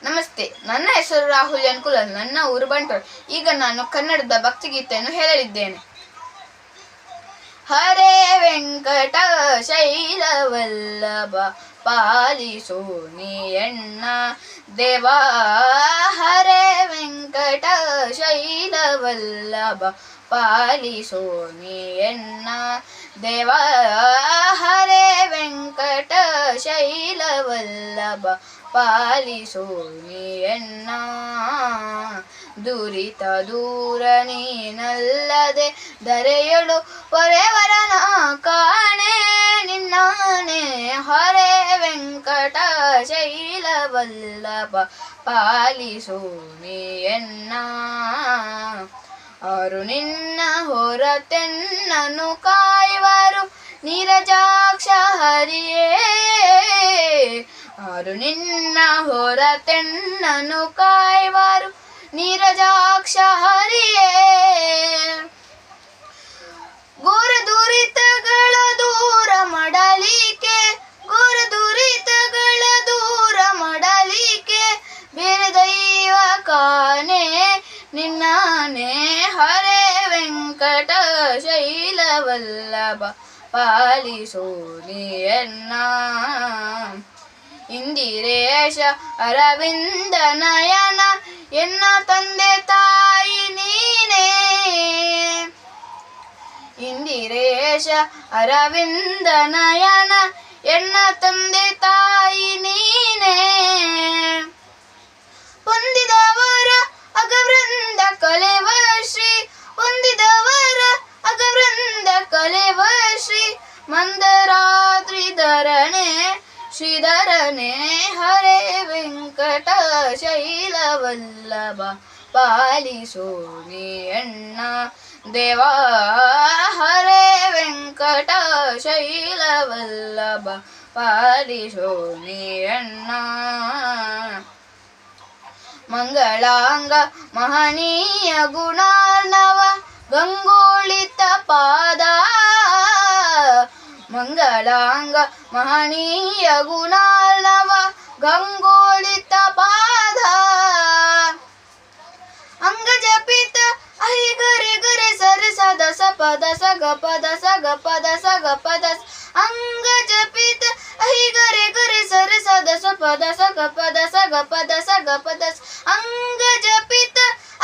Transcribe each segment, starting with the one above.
ನಮಸ್ತೆ, ನನ್ನ ಹೆಸರು ರಾಹುಲ್ ಯನ್ಕುಲಲ್. ನನ್ನ ಊರು ಬಂಟ್ವಾಳ. ಈಗ ನಾನು ಕನ್ನಡದ ಭಕ್ತಿಗೀತೆಯನ್ನು ಹೇಳಲಿದ್ದೇನೆ. ಹರೇ ವೆಂಕಟ ಶೈಲವಲ್ಲಭ ಪಾಲಿಸೋ ನೀಯಣ್ಣ ದೇವಾ. ಹರೇ ವೆಂಕಟ ಶೈಲವಲ್ಲಭ ಪಾಲಿಸೋ ನೀಯಣ್ಣ ದೇವಾ. ಹರೇ ವೆಂಕಟ ಶೈಲವಲ್ಲಭ ಪಾಲಿಸೋ ನೀಯಣ್ಣ. ದುರಿತ ದೂರ ನೀನಲ್ಲದೆ ಧರೆಯಳು ಹೊರೆವರನ ಕಾಣೆ ನಿನ್ನಾನೆ. ಹರೇ ವೆಂಕಟ ಶೈಲವಲ್ಲಭ ಪಾಲಿಸೋ ನೀಯಣ್ಣ. ಅವರು ನಿನ್ನ ಹೊರತೆನ್ನನು ಕಾಯುವರು ನೀರಜಾಕ್ಷ ಹರಿಯೇ. ಅವರು ನಿನ್ನ ಹೊರತೆನ್ನನು ಕಾಯುವರು ನೀರಜಾಕ್ಷ ಹರಿಯೇ. ಘೋರ ದುರಿತಗಳ ದೂರ ಮಾಡಲಿಕ್ಕೆ, ಘೋರ ದುರಿತಗಳ ದೂರ ಮಾಡಲಿಕ್ಕೆ ಬೇರೆ ದೈವ ಕಾಣೆ ನಿನ್ನಾನೆ. ಹರೇ ವೆಂಕಟ ಶೈಲವಲ್ಲಭ ಪಾಲಿಸೋ ನೀಯಣ್ಣ. ಇಂದಿರೇಶ ಅರವಿಂದ ನಯನ ಎನ್ನ ತಂದೆ ತಾಯಿ ನೀನೇ. ಇಂದಿರೇಶ ಅರವಿಂದ ನಯನ ಎನ್ನ ತಂದೆ ತಾಯಿ ನೀನೇ. ಹೊಂದಿದವರ ಅಗವೃಂದ ಕಲೆವ ಶ್ರೀ, ಹೊಂದಿದವರ ಅಗವೃಂದ ಕಲೆವ ಶ್ರೀ ಮಂದರಾತ್ರಿ ಧರಣೆ ಶ್ರೀಧರನೆ. ಹರೇ ವೆಂಕಟ ಶೈಲವಲ್ಲಭ ಪಾಲಿಸೋ ನೀಯಣ್ಣ ದೇವಾ. ಹರೇ ವೆಂಕಟ ಶೈಲವಲ್ಲಭ ಪಾಲಿಸೋ ನೀಯಣ್ಣ. ಮಂಗಳಾಂಗ ಮಹನೀಯ ಗುಣಾರ್ಣವ ಗಂಗೋಳಿತ ಪಾದ. ಮಂಗಳಾಂಗ ಮಹನೀಯ ಗುಣಾರ್ಣವ ಗಂಗೋಳಿತ ಪಾದ. ಅಂಗ ಜಪಿತ ಐ ಗರೆ ಗರೆ ಸರಿ ಸದ ಸ ಪದ ಸ ಗ ಪದ ಸ ಗ ಪದ ಸ ಗ ಪದ. ಅಂಗ ಜಪಿತ ಐ ಗರೆ ಗರೆ ಸರಿ ಸದ ಸ ಪದ ಸ ಗ ಪದ ಸ ಗ ಪದ ಸ ಗ ಪದ. ಅಂಗ ಜಪಿತ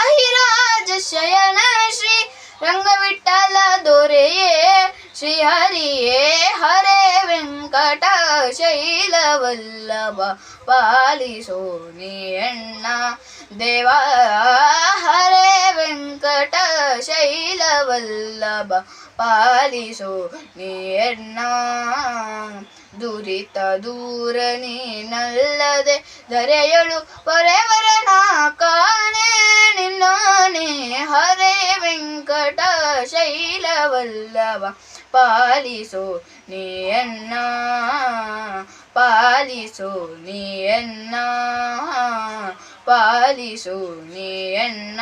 ಐ ರಾಜ ಶಯನ ಶ್ರೀ ರಂಗವಿಠಲ ದೊರೆಯೇ ಶ್ರೀ ಹರಿಯೇ. ಹರೇ ವೆಂಕಟ ಶೈಲವಲ್ಲಭ ಪಾಲಿಸೋ ನೀಯಣ್ಣ ದೇವಾ. ಹರೇ ವೆಂಕಟ ಶೈಲವಲ್ಲಭ ಪಾಲಿಸೋ ನೀಯಣ್ಣ. ದುರಿತ ದೂರ ನೀನಲ್ಲದೆ ಧರೆಯಳು ಹೊರೆವರನ ಕಾಣೆ ನಿನ್ನಾನೆ. ಹರೇ ವೆಂಕಟ ಶೈಲವಲ್ಲಭ ಪಾಲಿಸೋ ನೀಯಣ್ಣ, ಪಾಲಿಸೋ ನೀಯಣ್ಣ, ಪಾಲಿಸೋ ನೀಯಣ್ಣ.